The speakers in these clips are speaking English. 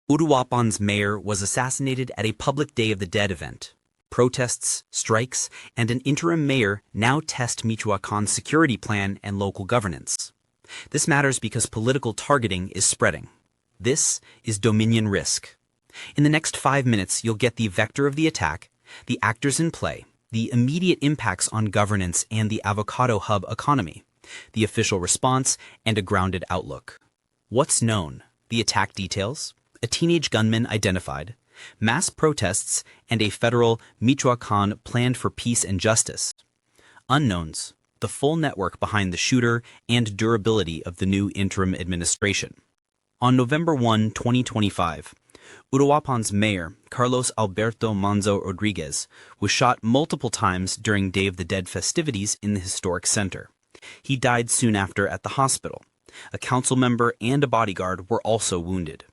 Uruapan's mayor was assassinated at a public Day of the Dead event. Protests, strikes, and an interim mayor now test Michoacan's security plan and local governance. This matters because political targeting is spreading. This is Dominion Risk. In the next 5 minutes, you'll get the vector of the attack, the actors in play, the immediate impacts on governance and the Avocado hub economy, the official response, and a grounded outlook. What's known? The attack details, a teenage gunman identified, mass protests, and a federal Michoacán Plan for Peace and Justice. Unknowns, the full network behind the shooter and durability of the new interim administration. On November 1, 2025, Uruapan's mayor, Carlos Alberto Manzo Rodríguez, was shot multiple times during Day of the Dead festivities in the historic center. He died soon after at the hospital. A council member and a bodyguard were also wounded.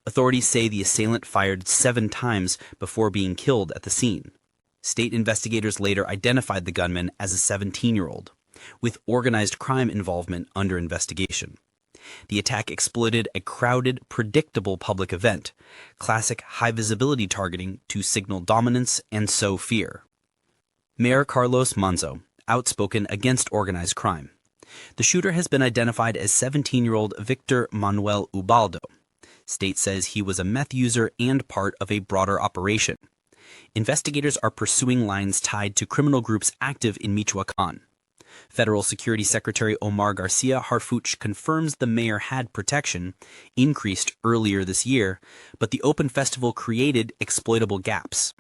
Authorities say the assailant fired 7 times before being killed at the scene. State investigators later identified the gunman as a 17-year-old, with organized crime involvement under investigation. The attack exploited a crowded, predictable public event, classic high-visibility targeting to signal dominance and sow fear. Mayor Carlos Manzo, outspoken against organized crime. The shooter has been identified as 17-year-old Víctor Manuel Ubaldo. State says he was a meth user and part of a broader operation. Investigators are pursuing lines tied to criminal groups active in Michoacán. Federal Security Secretary Omar Garcia Harfuch confirms the mayor had protection, increased earlier this year, but the open festival created exploitable gaps.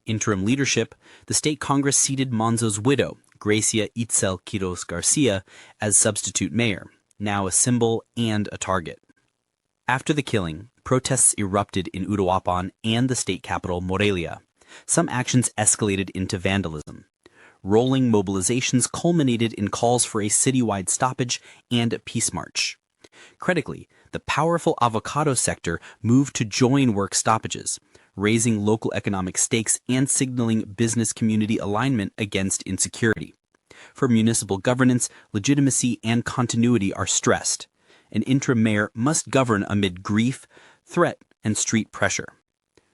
Interim leadership, the state Congress seated Manzo's widow, Gracia Itzel Quiroz Garcia, as substitute mayor, now a symbol and a target. After the killing, protests erupted in Uruapan and the state capital, Morelia. Some actions escalated into vandalism. Rolling mobilizations culminated in calls for a citywide stoppage and a peace march. Critically, the powerful avocado sector moved to join work stoppages, raising local economic stakes and signaling business community alignment against insecurity. For municipal governance, legitimacy and continuity are stressed. An interim mayor must govern amid grief, threat, and street pressure.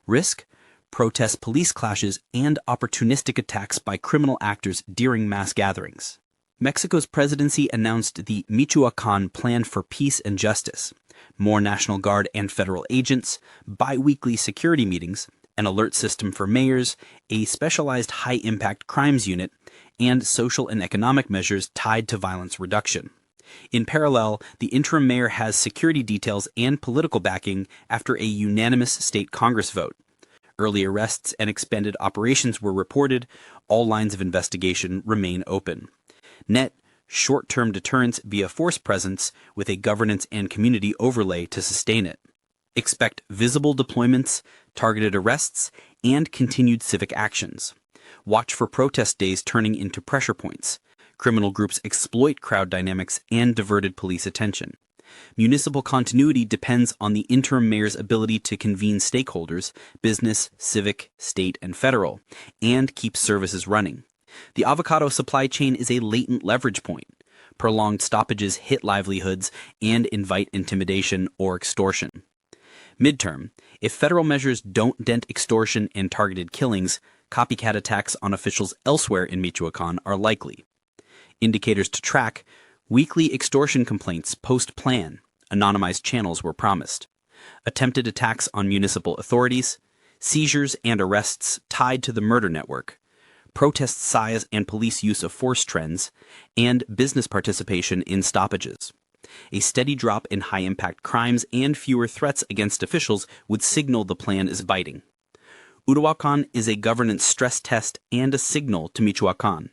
Risk? Protest police clashes and opportunistic attacks by criminal actors during mass gatherings. Mexico's presidency announced the Michoacán Plan for Peace and Justice, more National Guard and federal agents, bi-weekly security meetings, an alert system for mayors, a specialized high-impact crimes unit, and social and economic measures tied to violence reduction. In parallel, the interim mayor has security details and political backing after a unanimous state Congress vote. Early arrests and expanded operations were reported. All lines of investigation remain open. Net, short-term deterrence via force presence with a governance and community overlay to sustain it. Expect visible deployments, targeted arrests, and continued civic actions. Watch for protest days turning into pressure points. Criminal groups exploit crowd dynamics and diverted police attention. Municipal continuity depends on the interim mayor's ability to convene stakeholders, business, civic, state, and federal, and keep services running. The avocado supply chain is a latent leverage point. Prolonged stoppages hit livelihoods and invite intimidation or extortion. Midterm, if federal measures don't dent extortion and targeted killings, copycat attacks on officials elsewhere in Michoacán are likely. Indicators to track: weekly extortion complaints post-plan, anonymized channels were promised. Attempted attacks on municipal authorities, seizures and arrests tied to the murder network, protest size and police use of force trends, and business participation in stoppages. A steady drop in high-impact crimes and fewer threats against officials would signal the plan is biting. Uruapan is a governance stress test and a signal to Michoacán.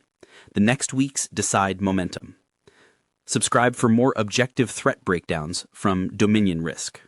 The next weeks decide momentum. Subscribe for more objective threat breakdowns from Dominion Risk.